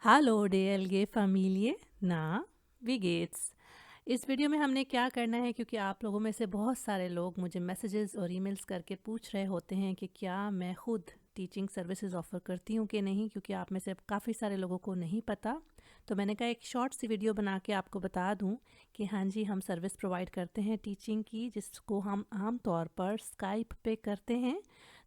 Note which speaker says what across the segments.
Speaker 1: Hallo DLG Familie, ना wie geht's? इस video में हमने क्या करना है, क्योंकि आप लोगों में से बहुत सारे लोग मुझे मैसेजेस और ईमेल्स करके पूछ रहे होते हैं कि क्या मैं खुद टीचिंग सर्विसेज ऑफ़र करती हूँ कि नहीं, क्योंकि आप में से काफ़ी सारे लोगों को नहीं पता। तो मैंने कहा एक शॉर्ट सी वीडियो बना के आपको बता दूँ कि हाँ जी, हम सर्विस प्रोवाइड करते हैं टीचिंग की, जिसको हम आम तौर पर स्काइप पे करते हैं।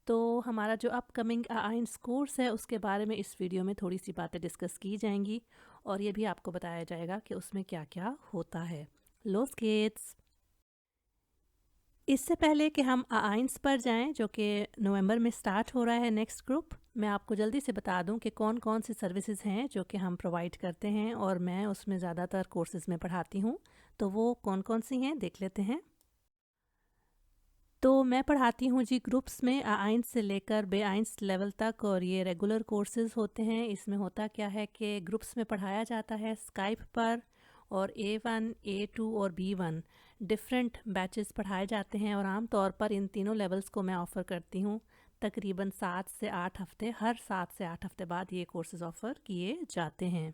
Speaker 1: तो हमारा जो अपकमिंग आइंस कोर्स है उसके बारे में इस वीडियो में थोड़ी सी बातें डिस्कस की जाएंगी, और ये भी आपको बताया जाएगा कि उसमें क्या क्या होता है। लोस गेट्स, इससे पहले कि हम आइंस पर जाएं, जो कि नवंबर में स्टार्ट हो रहा है नेक्स्ट ग्रुप, मैं आपको जल्दी से बता दूं कि कौन कौन सी सर्विसेज हैं जो कि हम प्रोवाइड करते हैं, और मैं उसमें ज़्यादातर कोर्सेज में पढ़ाती हूं। तो वो कौन कौन सी हैं देख लेते हैं। तो मैं पढ़ाती हूँ जी ग्रुप्स में आइंस से लेकर बे आइंस लेवल तक, और ये रेगुलर कोर्सेज होते हैं। इसमें होता क्या है कि ग्रुप्स में पढ़ाया जाता है स्काइप पर, और A1, A2 और B1 डिफरेंट बैचेस पढ़ाए जाते हैं, और आम तौर पर इन तीनों लेवल्स को मैं ऑफ़र करती हूँ तकरीबन 7 से 8 हफ्ते, हर 7 से 8 हफ्ते बाद ये कोर्सेज ऑफ़र किए जाते हैं।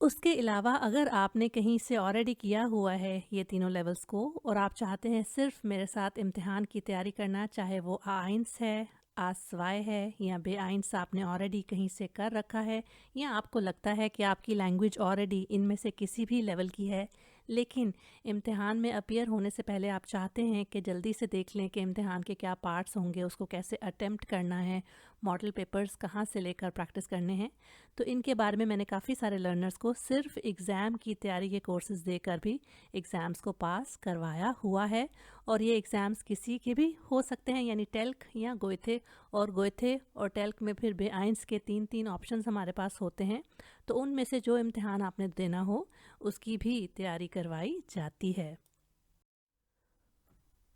Speaker 1: उसके अलावा अगर आपने कहीं से ऑलरेडी किया हुआ है ये तीनों लेवल्स को, और आप चाहते हैं सिर्फ मेरे साथ इम्तिहान की तैयारी करना, चाहे वो आइंस है, आसवाय है, या बे आइंस आपने ऑलरेडी कहीं से कर रखा है, या आपको लगता है कि आपकी लैंग्वेज ऑलरेडी इनमें से किसी भी लेवल की है, लेकिन इम्तिहान में अपीयर होने से पहले आप चाहते हैं कि जल्दी से देख लें कि इम्तिहान के क्या पार्ट्स होंगे, उसको कैसे अटेम्प्ट करना है, मॉडल पेपर्स कहाँ से लेकर प्रैक्टिस करने हैं, तो इनके बारे में मैंने काफ़ी सारे लर्नर्स को सिर्फ एग्ज़ाम की तैयारी के कोर्सेज देकर भी एग्ज़ाम्स को पास करवाया हुआ है। और ये एग्ज़ाम्स किसी के भी हो सकते हैं, यानी टेल्क या गोएथे, और गोएथे और टेल्क में फिर बे आइंस के 3 ऑप्शंस हमारे पास होते हैं। तो उनमें से जो इम्तिहान आपने देना हो उसकी भी तैयारी करवाई जाती है।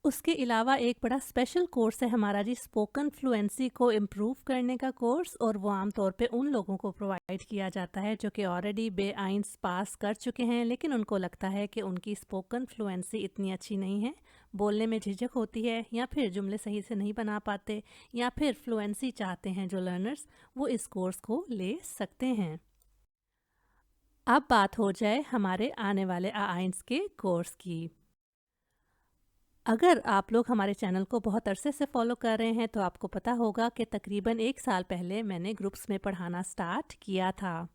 Speaker 1: उसके अलावा एक बड़ा स्पेशल कोर्स है हमारा जी, स्पोकन फ्लुएंसी को इम्प्रूव करने का कोर्स, और वो आम तौर पे उन लोगों को प्रोवाइड किया जाता है जो कि ऑलरेडी बे आइंस पास कर चुके हैं, लेकिन उनको लगता है कि उनकी स्पोकन फ्लुएंसी इतनी अच्छी नहीं है, बोलने में झिझक होती है, या फिर जुमले सही से नहीं बना पाते, या फिर फ्लुएंसी चाहते हैं जो लर्नर्स, वो इस कोर्स को ले सकते हैं। अब बात हो जाए हमारे आने वाले आइंस के कोर्स की। अगर आप लोग हमारे चैनल को बहुत अरसे से फॉलो कर रहे हैं तो आपको पता होगा कि तकरीबन 1 साल पहले मैंने ग्रुप्स में पढ़ाना स्टार्ट किया था।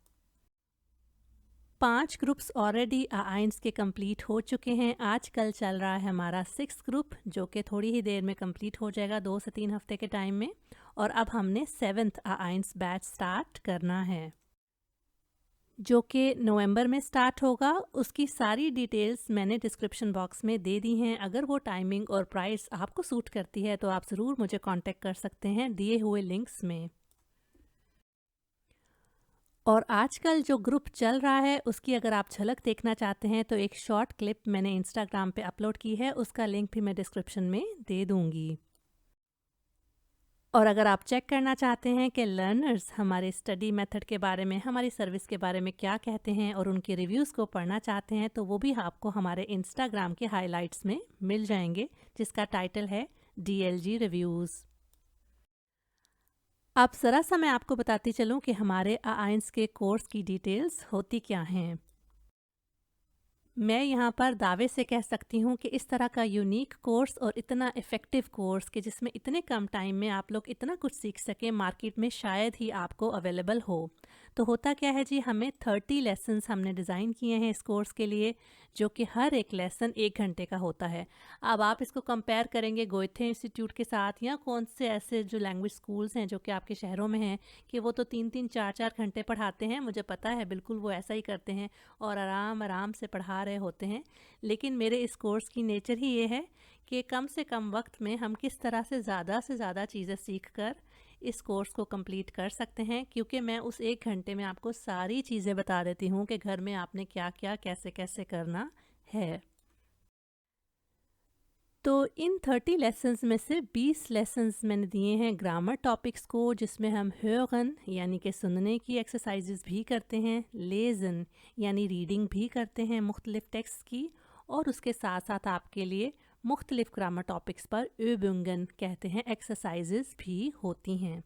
Speaker 1: 5 ग्रुप्स ऑलरेडी आइंस के कंप्लीट हो चुके हैं। आजकल चल रहा है हमारा 6 ग्रुप, जो कि थोड़ी ही देर में कंप्लीट हो जाएगा, 2 से 3 हफ्ते के टाइम में। और अब हमने 7th आइंस बैच स्टार्ट करना है, जो कि नवंबर में स्टार्ट होगा। उसकी सारी डिटेल्स मैंने डिस्क्रिप्शन बॉक्स में दे दी हैं। अगर वो टाइमिंग और प्राइस आपको सूट करती है तो आप ज़रूर मुझे कांटेक्ट कर सकते हैं दिए हुए लिंक्स में। और आजकल जो ग्रुप चल रहा है उसकी अगर आप झलक देखना चाहते हैं तो एक शॉर्ट क्लिप मैंने इंस्टाग्राम पे अपलोड की है, उसका लिंक भी मैं डिस्क्रिप्शन में दे दूँगी। और अगर आप चेक करना चाहते हैं कि लर्नर्स हमारे स्टडी मेथड के बारे में, हमारी सर्विस के बारे में क्या कहते हैं, और उनके रिव्यूज़ को पढ़ना चाहते हैं, तो वो भी आपको हमारे इंस्टाग्राम के हाइलाइट्स में मिल जाएंगे, जिसका टाइटल है DLG रिव्यूज़। अब ज़रा सा मैं आपको बताती चलूँ कि हमारे आइंस के कोर्स की डिटेल्स होती क्या हैं। मैं यहाँ पर दावे से कह सकती हूँ कि इस तरह का यूनिक कोर्स और इतना इफ़ेक्टिव कोर्स कि जिसमें इतने कम टाइम में आप लोग इतना कुछ सीख सकें, मार्केट में शायद ही आपको अवेलेबल हो। तो होता क्या है जी, हमें 30 लेसन्स हमने डिज़ाइन किए हैं इस कोर्स के लिए, जो कि हर एक लेसन 1 घंटे का होता है। अब आप इसको कंपेयर करेंगे गोएथे इंस्टीट्यूट के साथ, या कौन से ऐसे जो लैंग्वेज स्कूल्स हैं जो कि आपके शहरों में हैं, कि वो तो 3-3 4-4 घंटे पढ़ाते हैं। मुझे पता है, बिल्कुल वो ऐसा ही करते हैं और आराम आराम से पढ़ा रहे होते हैं। लेकिन मेरे इस कोर्स की नेचर ही ये है कि कम से कम वक्त में हम किस तरह से ज़्यादा चीज़ें सीख कर इस कोर्स को कंप्लीट कर सकते हैं, क्योंकि मैं उस 1 घंटे में आपको सारी चीज़ें बता देती हूँ कि घर में आपने क्या क्या कैसे कैसे करना है। तो इन 30 लेसन्स में से 20 लेसन्स मैंने दिए हैं ग्रामर टॉपिक्स को, जिसमें हम hören यानी कि सुनने की एक्सरसाइजेज भी करते हैं, lesen यानी रीडिंग भी करते हैं मुख्तलिफ टेक्स्ट की, और उसके साथ साथ आपके लिए मुख्तलिफ ग्रामर टॉपिक्स पर übungen कहते हैं एक्सरसाइजेज भी होती हैं।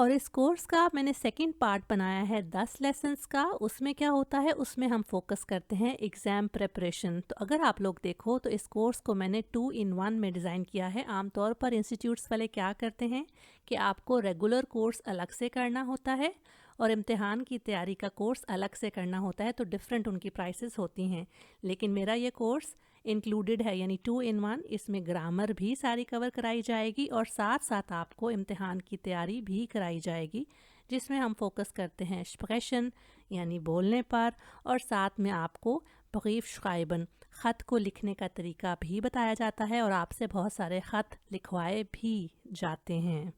Speaker 1: और इस कोर्स का मैंने सेकंड पार्ट बनाया है 10 लेसन्स का। उसमें क्या होता है, उसमें हम फोकस करते हैं एग्ज़ाम प्रेपरेशन। तो अगर आप लोग देखो तो इस कोर्स को मैंने 2 in 1 में डिज़ाइन किया है। आमतौर पर इंस्टीट्यूट्स वाले क्या करते हैं कि आपको रेगुलर कोर्स अलग से करना होता है और इम्तिहान की तैयारी का कोर्स अलग से करना होता है, तो डिफरेंट उनकी प्राइसेस होती हैं। लेकिन मेरा ये कोर्स इंक्लूडेड है, यानी 2 in 1। इसमें ग्रामर भी सारी कवर कराई जाएगी और साथ साथ आपको इम्तिहान की तैयारी भी कराई जाएगी, जिसमें हम फोकस करते हैं स्प्रेशन यानी बोलने पर, और साथ में आपको ब्रीफ श्राइबन ख़त को लिखने का तरीका भी बताया जाता है और आपसे बहुत सारे ख़त लिखवाए भी जाते हैं।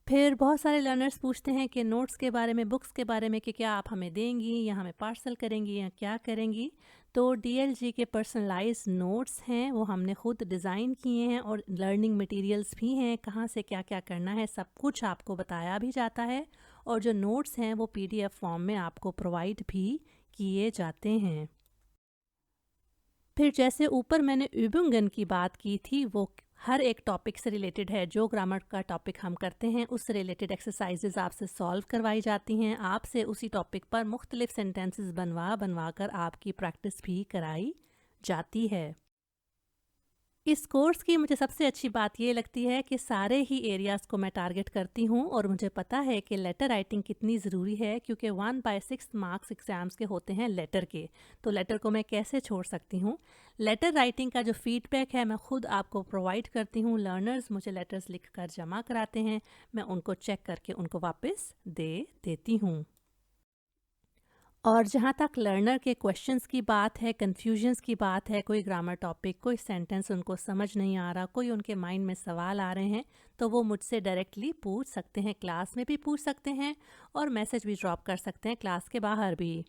Speaker 1: फिर बहुत सारे लर्नर्स पूछते हैं कि नोट्स के बारे में, बुक्स के बारे में, कि क्या आप हमें देंगी या हमें पार्सल करेंगी या क्या करेंगी। तो डीएलजी के पर्सनलाइज नोट्स हैं, वो हमने खुद डिज़ाइन किए हैं, और लर्निंग मटेरियल्स भी हैं, कहाँ से क्या क्या करना है सब कुछ आपको बताया भी जाता है। और जो नोट्स हैं वो पीडीएफ फॉर्म में आपको प्रोवाइड भी किए जाते हैं। फिर जैसे ऊपर मैंने übungen की बात की थी, वो हर एक टॉपिक से रिलेटेड है। जो ग्रामर का टॉपिक हम करते हैं उससे रिलेटेड एक्सरसाइजेज आपसे सॉल्व करवाई जाती हैं। आपसे उसी टॉपिक पर मुख्तलिफ सेंटेंसेस बनवा कर आपकी प्रैक्टिस भी कराई जाती है। इस कोर्स की मुझे सबसे अच्छी बात ये लगती है कि सारे ही एरियाज़ को मैं टारगेट करती हूँ, और मुझे पता है कि लेटर राइटिंग कितनी ज़रूरी है, क्योंकि 1/6 मार्क्स एग्ज़ाम्स के होते हैं लेटर के। तो लेटर को मैं कैसे छोड़ सकती हूँ। लेटर राइटिंग का जो फीडबैक है मैं खुद आपको प्रोवाइड करती हूँ। लर्नर्स मुझे लेटर्स लिख कर जमा कराते हैं, मैं उनको चेक करके उनको वापस दे देती हूँ। और जहाँ तक लर्नर के क्वेश्चंस की बात है, कन्फ्यूजन्स की बात है, कोई ग्रामर टॉपिक, कोई सेंटेंस उनको समझ नहीं आ रहा, कोई उनके माइंड में सवाल आ रहे हैं, तो वो मुझसे डायरेक्टली पूछ सकते हैं। क्लास में भी पूछ सकते हैं और मैसेज भी ड्रॉप कर सकते हैं क्लास के बाहर भी।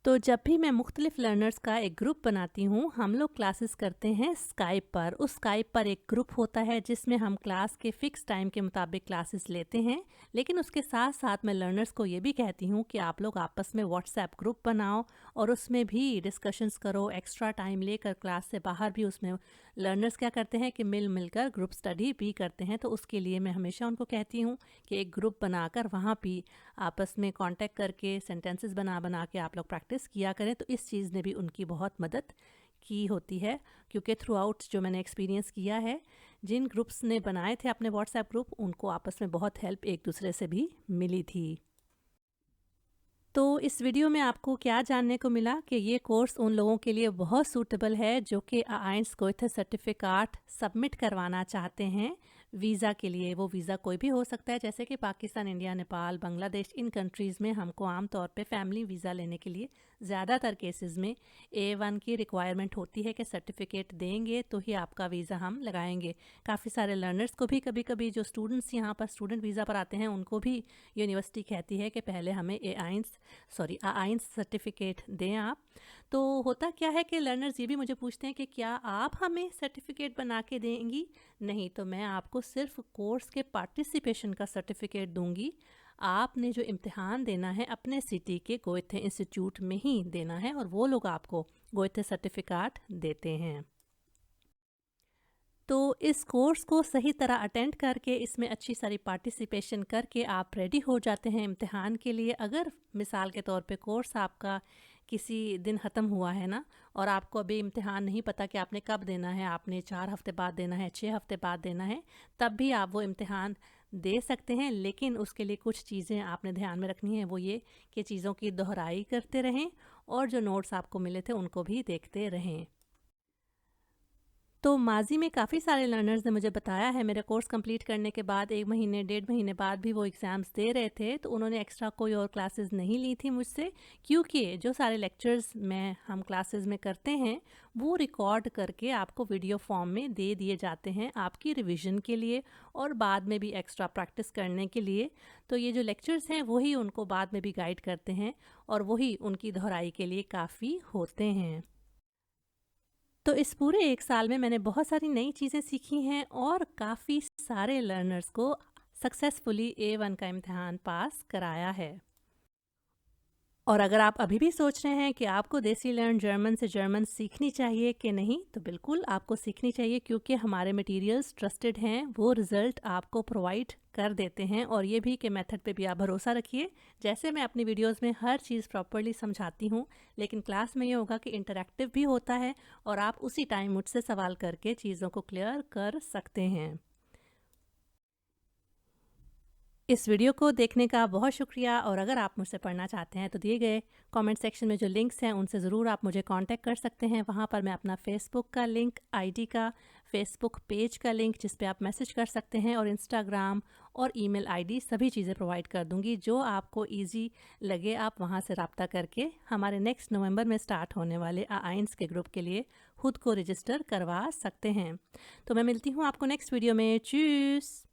Speaker 1: तो जब भी मैं मुख्तलिफ लर्नर्स का एक ग्रुप बनाती हूँ, हम लोग क्लासेस करते हैं स्काइप पर। उस स्काइप पर एक ग्रुप होता है जिसमें हम क्लास के फ़िक्स टाइम के मुताबिक क्लासेस लेते हैं। लेकिन उसके साथ साथ मैं लर्नर्स को ये भी कहती हूँ कि आप लोग आपस में व्हाट्सएप ग्रुप बनाओ और उसमें भी डिस्कशंस करो। एक्स्ट्रा टाइम लेकर क्लास से बाहर भी उसमें लर्नर्स क्या करते हैं कि मिलकर ग्रुप स्टडी भी करते हैं। तो उसके लिए मैं हमेशा उनको कहती हूँ कि एक ग्रुप बनाकर वहाँ भी आपस में कांटेक्ट करके सेंटेंसेस बना के आप लोग प्रैक्टिस किया करें। तो इस चीज़ ने भी उनकी बहुत मदद की होती है, क्योंकि थ्रू आउट जो मैंने एक्सपीरियंस किया है, जिन ग्रुप्स ने बनाए थे अपने व्हाट्सएप ग्रुप, उनको आपस में बहुत हेल्प एक दूसरे से भी मिली थी। तो इस वीडियो में आपको क्या जानने को मिला कि ये कोर्स उन लोगों के लिए बहुत सूटेबल है जो कि आइंस गोएथे सर्टिफिकेट सबमिट करवाना चाहते हैं वीज़ा के लिए। वो वीज़ा कोई भी हो सकता है, जैसे कि पाकिस्तान, इंडिया, नेपाल, बांग्लादेश। इन कंट्रीज़ में हमको आम तौर पे फैमिली वीज़ा लेने के लिए ज़्यादातर केसेस में A1 की रिक्वायरमेंट होती है कि सर्टिफिकेट देंगे तो ही आपका वीज़ा हम लगाएंगे। काफ़ी सारे लर्नर्स को भी कभी कभी जो स्टूडेंट्स यहाँ पर स्टूडेंट वीज़ा पर आते हैं, उनको भी यूनिवर्सिटी कहती है कि पहले हमें आइंस सर्टिफिकेट दें आप। तो होता क्या है कि लर्नर्स ये भी मुझे पूछते हैं कि क्या आप हमें सर्टिफिकेट बना के देंगी। नहीं, तो मैं आपको सिर्फ कोर्स के पार्टिसिपेशन का सर्टिफिकेट दूंगी। आपने जो इम्तिहान देना है अपने सिटी के गोएथे इंस्टीट्यूट में ही देना है, और वो लोग आपको गोएथे सर्टिफिकेट देते हैं। तो इस कोर्स को सही तरह अटेंड करके, इसमें अच्छी सारी पार्टिसिपेशन करके आप रेडी हो जाते हैं इम्तिहान के लिए। अगर मिसाल के तौर पे कोर्स आपका किसी दिन ख़त्म हुआ है ना, और आपको अभी इम्तिहान नहीं पता कि आपने कब देना है, आपने 4 हफ्ते बाद देना है, 6 हफ्ते बाद देना है, तब भी आप वो इम्तिहान दे सकते हैं। लेकिन उसके लिए कुछ चीज़ें आपने ध्यान में रखनी है, वो ये कि चीज़ों की दोहराई करते रहें और जो नोट्स आपको मिले थे उनको भी देखते रहें। तो माजी में काफ़ी सारे लर्नर्स ने मुझे बताया है, मेरा कोर्स कंप्लीट करने के बाद 1 महीने 1.5 महीने बाद भी वो एग्ज़ाम्स दे रहे थे, तो उन्होंने एक्स्ट्रा कोई और क्लासेस नहीं ली थी मुझसे, क्योंकि जो सारे लेक्चर्स हम क्लासेस में करते हैं वो रिकॉर्ड करके आपको वीडियो फॉर्म में दे दिए जाते हैं आपकी रिवीजन के लिए और बाद में भी एक्स्ट्रा प्रैक्टिस करने के लिए। तो ये जो लेक्चर्स हैं वही उनको बाद में भी गाइड करते हैं और वही उनकी दोहराई के लिए काफ़ी होते हैं। तो इस पूरे 1 साल में मैंने बहुत सारी नई चीज़ें सीखी हैं और काफ़ी सारे लर्नर्स को सक्सेसफुली A1 का इम्तिहान पास कराया है। और अगर आप अभी भी सोच रहे हैं कि आपको देसी लर्न जर्मन से जर्मन सीखनी चाहिए कि नहीं, तो बिल्कुल आपको सीखनी चाहिए, क्योंकि हमारे मटेरियल्स ट्रस्टेड हैं, वो रिज़ल्ट आपको प्रोवाइड कर देते हैं। और ये भी कि मेथड पे भी आप भरोसा रखिए। जैसे मैं अपनी वीडियोस में हर चीज़ प्रॉपर्ली समझाती हूँ, लेकिन क्लास में ये होगा कि इंटरैक्टिव भी होता है और आप उसी टाइम मुझसे सवाल करके चीज़ों को क्लियर कर सकते हैं। इस वीडियो को देखने का बहुत शुक्रिया। और अगर आप मुझसे पढ़ना चाहते हैं तो दिए गए कमेंट सेक्शन में जो लिंक्स हैं उनसे ज़रूर आप मुझे कांटेक्ट कर सकते हैं। वहाँ पर मैं अपना फेसबुक का लिंक, आईडी का, फेसबुक पेज का लिंक जिस पे आप मैसेज कर सकते हैं, और इंस्टाग्राम और ईमेल आईडी, सभी चीज़ें प्रोवाइड कर दूँगी। जो आपको ईजी लगे आप वहाँ से रब्ता करके हमारे नेक्स्ट नवंबर में स्टार्ट होने वाले आइंस के ग्रुप के लिए खुद को रजिस्टर करवा सकते हैं। तो मैं मिलती हूँ आपको नेक्स्ट वीडियो में। चूस।